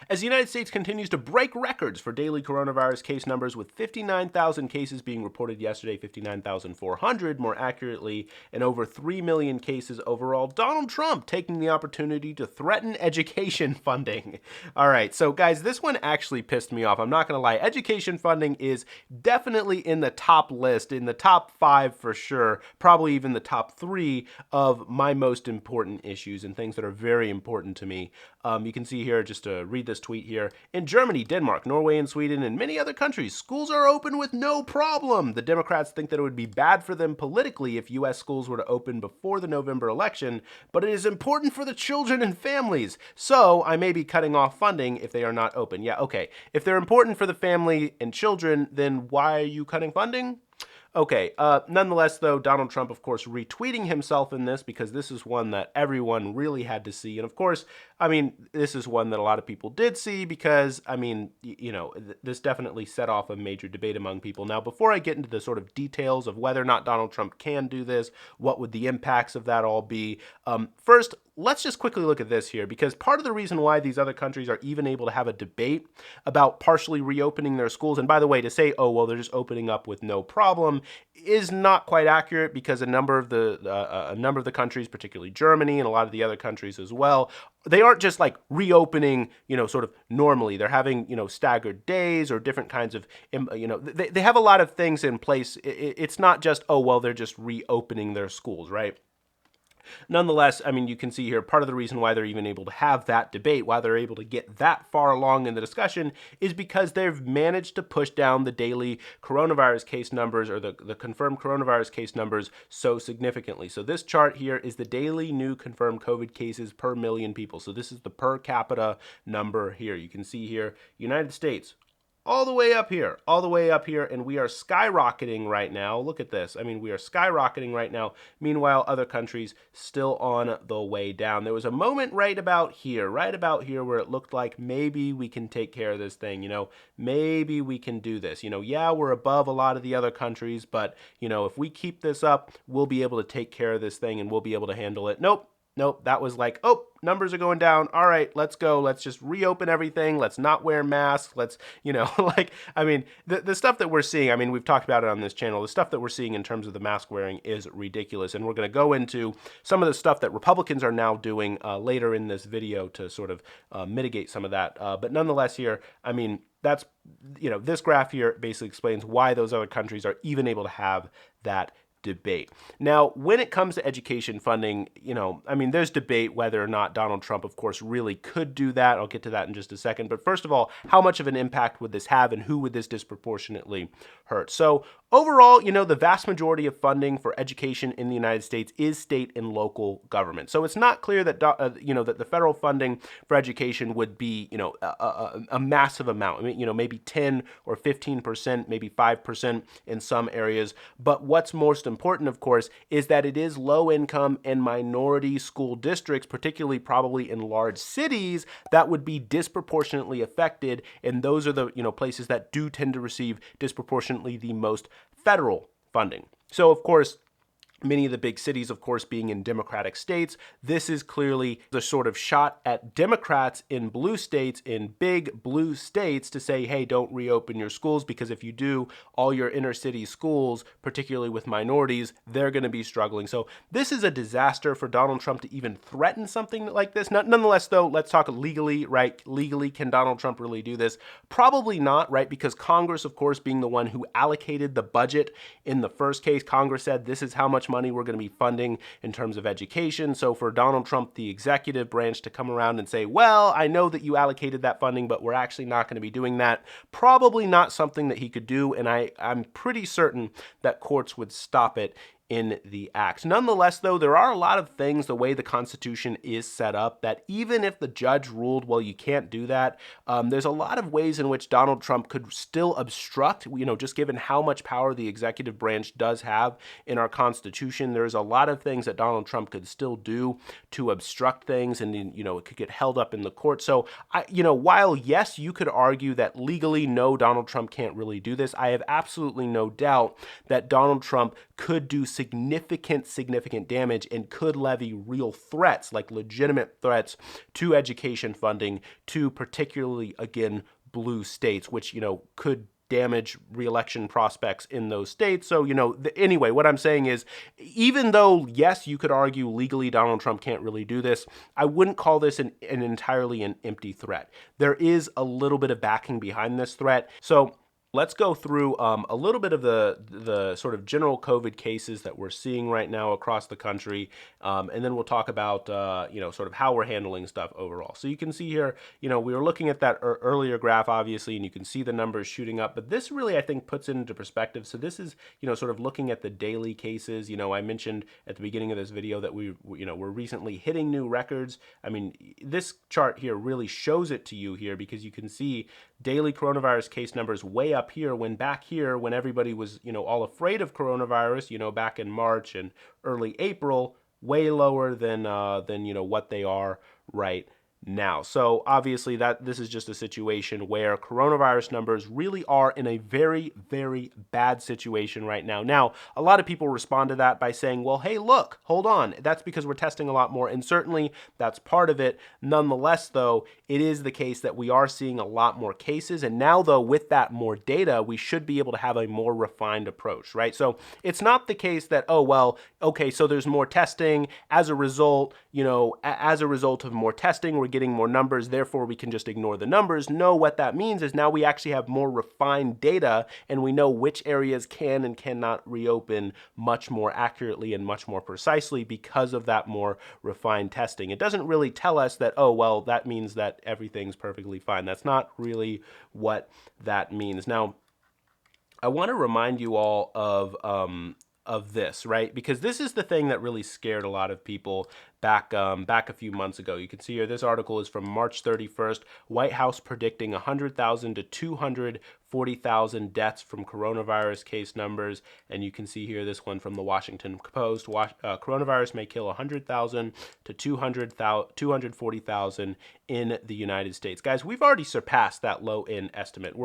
As the United States continues to break records for daily coronavirus case numbers, with 59,000 cases being reported yesterday, 59,400 more accurately, and over 3 million cases overall, Donald Trump taking the opportunity to threaten education funding. All right, so guys, this one actually pissed me off. I'm not going to lie. Education funding is definitely in the top list, in the top 5 for sure, probably even the top 3 of my most important issues and things that are very important to me. You can see here, just to read this tweet here, in Germany, Denmark, Norway, and Sweden, and many other countries, schools are open with no problem. The Democrats think that it would be bad for them politically if U.S. schools were to open before the November election, but it is important for the children and families. So I may be cutting off funding if they are not open. Yeah, okay. If they're important for the family and children, then why are you cutting funding? Okay, nonetheless, though, Donald Trump, of course, retweeting himself in this because this is one that everyone really had to see. And of course, I mean, this is one that a lot of people did see because, I mean, this definitely set off a major debate among people. Now, before I get into the sort of details of whether or not Donald Trump can do this, what would the impacts of that all be? First, let's just quickly look at this here, because part of the reason why these other countries are even able to have a debate about partially reopening their schools, and by the way, to say, oh, well, they're just opening up with no problem, is not quite accurate, because a number of the countries, particularly Germany and a lot of the other countries as well, they aren't just like reopening, sort of normally. They're having, staggered days or different kinds of, they have a lot of things in place. It's not just, oh, well, they're just reopening their schools, right? Nonetheless, I mean, you can see here part of the reason why they're even able to have that debate, why they're able to get that far along in the discussion, is because they've managed to push down the daily coronavirus case numbers, or the confirmed coronavirus case numbers, so significantly. So this chart here is the daily new confirmed COVID cases per million people. So this is the per capita number here. You can see here, United States, all the way up here, and we are skyrocketing right now. Look at this. I mean, we are skyrocketing right now. Meanwhile, other countries still on the way down. There was a moment right about here where it looked like maybe we can take care of this thing, maybe we can do this. Yeah, we're above a lot of the other countries, but, if we keep this up, we'll be able to take care of this thing and we'll be able to handle it. Nope, that was like, oh, numbers are going down. All right, let's go. Let's just reopen everything. Let's not wear masks. Let's, the stuff that we're seeing, I mean, we've talked about it on this channel. The stuff that we're seeing in terms of the mask wearing is ridiculous. And we're going to go into some of the stuff that Republicans are now doing later in this video to sort of mitigate some of that. But nonetheless here, I mean, that's, this graph here basically explains why those other countries are even able to have that debate. Now, when it comes to education funding, there's debate whether or not Donald Trump, of course, really could do that. I'll get to that in just a second. But first of all, how much of an impact would this have and who would this disproportionately hurt? So overall, the vast majority of funding for education in the United States is state and local government. So it's not clear that, that the federal funding for education would be, a massive amount. I mean, maybe 10 or 15%, maybe 5% in some areas. But what's most important, of course, is that it is low income and minority school districts, particularly probably in large cities, that would be disproportionately affected. And those are the, places that do tend to receive disproportionately the most federal funding. So, of course, many of the big cities, of course, being in Democratic states, this is clearly the sort of shot at Democrats in blue states, in big blue states, to say, hey, don't reopen your schools, because if you do, all your inner city schools, particularly with minorities, they're going to be struggling. So this is a disaster for Donald Trump to even threaten something like this. Nonetheless, though, let's talk legally, right? Legally, can Donald Trump really do this? Probably not, right? Because Congress, of course, being the one who allocated the budget in the first case, Congress said this is how much money we're going to be funding in terms of education. So for Donald Trump, the executive branch, to come around and say, well, I know that you allocated that funding, but we're actually not going to be doing that, probably not something that he could do. And I'm pretty certain that courts would stop it in the act. Nonetheless, though, there are a lot of things, the way the Constitution is set up, that even if the judge ruled, well, you can't do that, there's a lot of ways in which Donald Trump could still obstruct, just given how much power the executive branch does have in our Constitution. There's a lot of things that Donald Trump could still do to obstruct things, and, it could get held up in the court. So, while, yes, you could argue that legally, no, Donald Trump can't really do this, I have absolutely no doubt that Donald Trump could do significant damage and could levy real threats, like legitimate threats to education funding, to particularly, again, blue states, which, could damage reelection prospects in those states. So, anyway, what I'm saying is, even though, yes, you could argue legally Donald Trump can't really do this, I wouldn't call this an entirely an empty threat. There is a little bit of backing behind this threat. So let's go through a little bit of the sort of general COVID cases that we're seeing right now across the country, and then we'll talk about sort of how we're handling stuff overall. So you can see here, we were looking at that earlier graph, obviously, and you can see the numbers shooting up. But this really, I think, puts it into perspective. So this is sort of looking at the daily cases. I mentioned at the beginning of this video that we're recently hitting new records. I mean, this chart here really shows it to you here, because you can see daily coronavirus case numbers way up here, when back here, when everybody was, all afraid of coronavirus, back in March and early April, way lower than what they are right now. So obviously this is just a situation where coronavirus numbers really are in a very, very bad situation right now. Now, a lot of people respond to that by saying, well, hey, look, hold on. That's because we're testing a lot more. And certainly that's part of it. Nonetheless, though, it is the case that we are seeing a lot more cases. And now, though, with that more data, we should be able to have a more refined approach, right? So it's not the case that, oh, well, okay, so there's more testing. As a result, as a result of more testing, we're getting more numbers, therefore we can just ignore the numbers. No, what that means is now we actually have more refined data, and we know which areas can and cannot reopen much more accurately and much more precisely because of that more refined testing. It doesn't really tell us that, oh, well, that means that everything's perfectly fine. That's not really what that means. Now, I want to remind you all of this, right? Because this is the thing that really scared a lot of people back a few months ago. You can see here, this article is from March 31st. White House predicting 100,000 to 240,000 deaths from coronavirus case numbers. And you can see here this one from the Washington Post. Coronavirus may kill 100,000 to 240,000 in the United States. Guys, we've already surpassed that low-end estimate.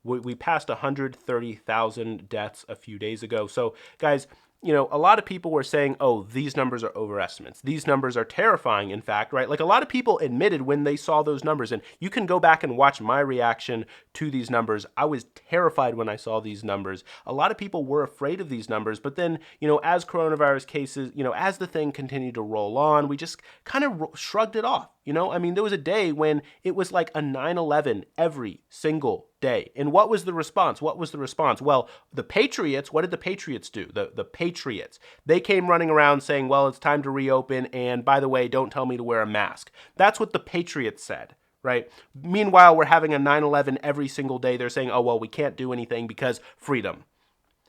We passed 130,000 deaths a few days ago. So, guys, a lot of people were saying, oh, these numbers are overestimates. These numbers are terrifying, in fact, right? Like, a lot of people admitted when they saw those numbers, and you can go back and watch my reaction to these numbers. I was terrified when I saw these numbers. A lot of people were afraid of these numbers, but then, as coronavirus cases, as the thing continued to roll on, we just kind of shrugged it off. I mean, there was a day when it was like a 9/11 every single day. And what was the response? Well, the Patriots, what did the Patriots do? The Patriots, they came running around saying, well, it's time to reopen. And by the way, don't tell me to wear a mask. That's what the Patriots said, right? Meanwhile, we're having a 9/11 every single day. They're saying, oh, well, we can't do anything because freedom.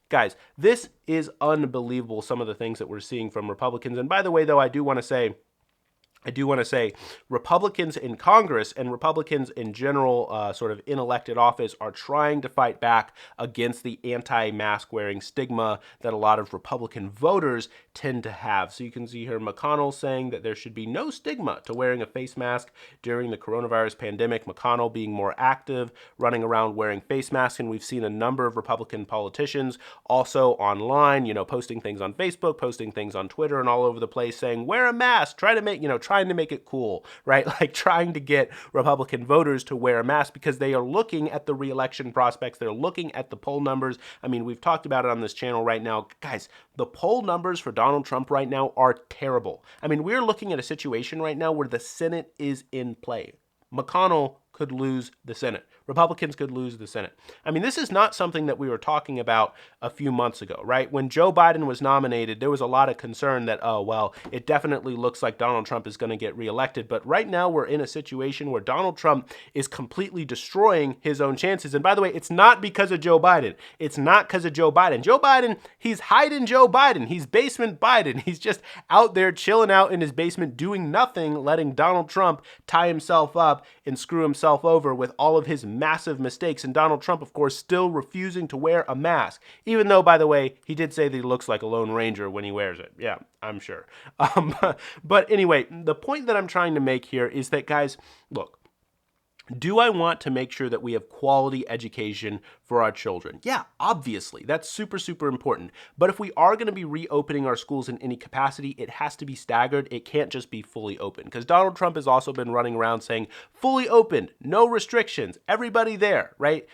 Guys, this is unbelievable, some of the things that we're seeing from Republicans. And by the way, though, I do want to say, Republicans in Congress and Republicans in general, sort of in elected office, are trying to fight back against the anti-mask wearing stigma that a lot of Republican voters tend to have. So you can see here McConnell saying that there should be no stigma to wearing a face mask during the coronavirus pandemic. McConnell being more active, running around wearing face masks, and we've seen a number of Republican politicians also online, posting things on Facebook, posting things on Twitter, and all over the place saying, wear a mask, trying to make it cool, right? Like trying to get Republican voters to wear a mask because they are looking at the re-election prospects. They're looking at the poll numbers. I mean, we've talked about it on this channel right now. Guys, the poll numbers for Donald Trump right now are terrible. I mean, we're looking at a situation right now where the Senate is in play. McConnell could lose the Senate. Republicans could lose the Senate. I mean, this is not something that we were talking about a few months ago, right? When Joe Biden was nominated, there was a lot of concern that, oh, well, it definitely looks like Donald Trump is going to get reelected. But right now we're in a situation where Donald Trump is completely destroying his own chances. And by the way, it's not because of Joe Biden. It's not because of Joe Biden. Joe Biden, he's hiding Joe Biden. He's basement Biden. He's just out there chilling out in his basement doing nothing, letting Donald Trump tie himself up and screw himself over with all of his massive mistakes. And Donald Trump, of course, still refusing to wear a mask, even though, by the way, he did say that he looks like a Lone Ranger when he wears it. Yeah, I'm sure. But anyway, the point that I'm trying to make here is that, guys, look, Do I want to make sure that we have quality education for our children? Yeah, obviously. That's super, super important. But if we are going to be reopening our schools in any capacity, it has to be staggered. It can't just be fully open. Because Donald Trump has also been running around saying, fully opened, no restrictions, everybody there, right?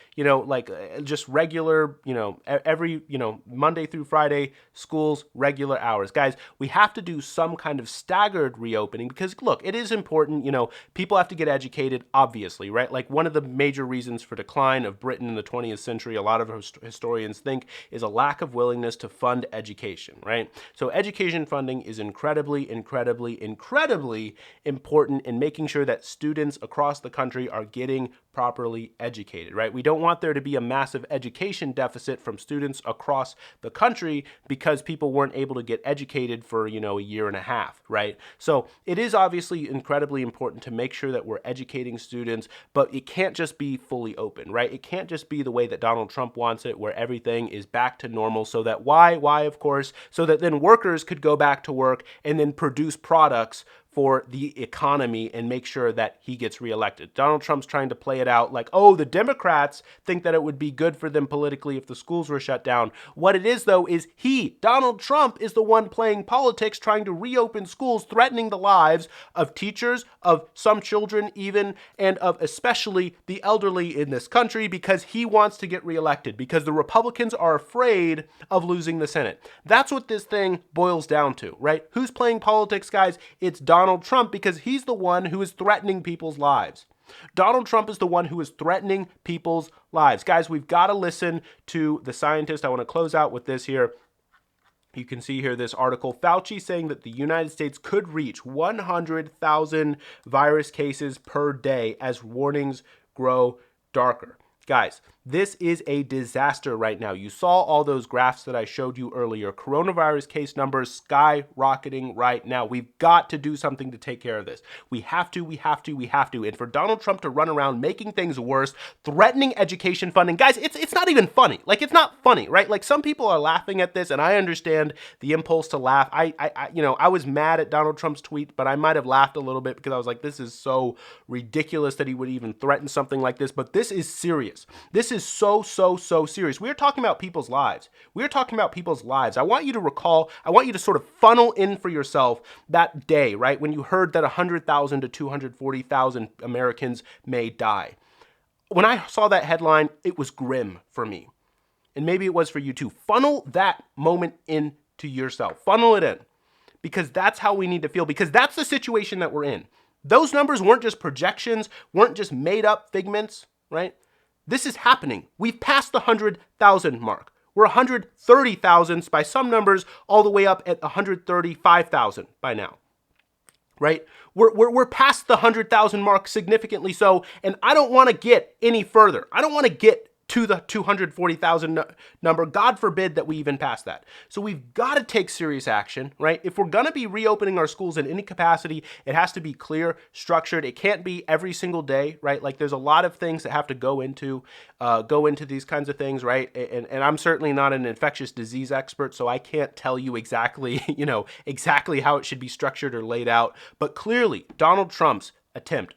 Just regular, every, Monday through Friday, schools, regular hours. Guys, we have to do some kind of staggered reopening because, look, it is important, people have to get educated, obviously, right? Like one of the major reasons for decline of Britain in the 20th century, a lot of historians think, is a lack of willingness to fund education, right? So education funding is incredibly, incredibly, incredibly important in making sure that students across the country are getting properly educated, right? We don't want there to be a massive education deficit from students across the country because people weren't able to get educated for, a year and a half, right? So it is obviously incredibly important to make sure that we're educating students, but it can't just be fully open, right? It can't just be the way that Donald Trump wants it, where everything is back to normal so that why, of course, so that then workers could go back to work and then produce products for the economy and make sure that he gets reelected. Donald Trump's trying to play it out like, oh, the Democrats think that it would be good for them politically if the schools were shut down. What it is, though, is Donald Trump, is the one playing politics, trying to reopen schools, threatening the lives of teachers, of some children even, and of especially the elderly in this country because he wants to get reelected, because the Republicans are afraid of losing the Senate. That's what this thing boils down to, right? Who's playing politics, guys? It's Donald Trump, because he's the one who is threatening people's lives. Donald Trump is the one who is threatening people's lives. Guys, we've got to listen to the scientist. I want to close out with this here. You can see here this article, Fauci saying that the United States could reach 100,000 virus cases per day as warnings grow darker. Guys, this is a disaster right now. You saw all those graphs that I showed you earlier. Coronavirus case numbers skyrocketing right now. We've got to do something to take care of this. We have to. And for Donald Trump to run around making things worse, threatening education funding, guys, it's not even funny. Like, it's not funny, right? Like, some people are laughing at this, and I understand the impulse to laugh. I was mad at Donald Trump's tweet, but I might have laughed a little bit because I was like, this is so ridiculous that he would even threaten something like this. But this is serious. This is so serious. We are talking about people's lives. We are talking about people's lives. I want you to recall, I want you to sort of funnel in for yourself that day, right, when you heard that 100,000 to 240,000 Americans may die. When I saw that headline, it was grim for me. And maybe it was for you too. Funnel that moment into yourself. Funnel it in. Because that's how we need to feel. Because that's the situation that we're in. Those numbers weren't just projections, weren't just made up figments, right? This is happening. We've passed the 100,000 mark. We're 130,000 by some numbers, all the way up at 135,000 by now, right? We're past the 100,000 mark significantly so, and I don't want to get any further. I don't want to get to the 240,000 number. God forbid that we even pass that. So we've got to take serious action, right? If we're going to be reopening our schools in any capacity, it has to be clear, structured. It can't be every single day, right? Like, there's a lot of things that have to go into these kinds of things, right? And I'm certainly not an infectious disease expert, so I can't tell you exactly, exactly how it should be structured or laid out. But clearly, Donald Trump's attempt,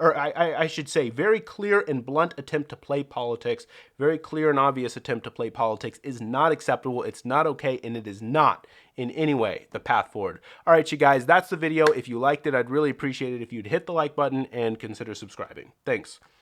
I should say very clear and blunt attempt to play politics, very clear and obvious attempt to play politics is not acceptable. It's not okay, and it is not in any way the path forward. All right, you guys, that's the video. If you liked it, I'd really appreciate it if you'd hit the like button and consider subscribing. Thanks.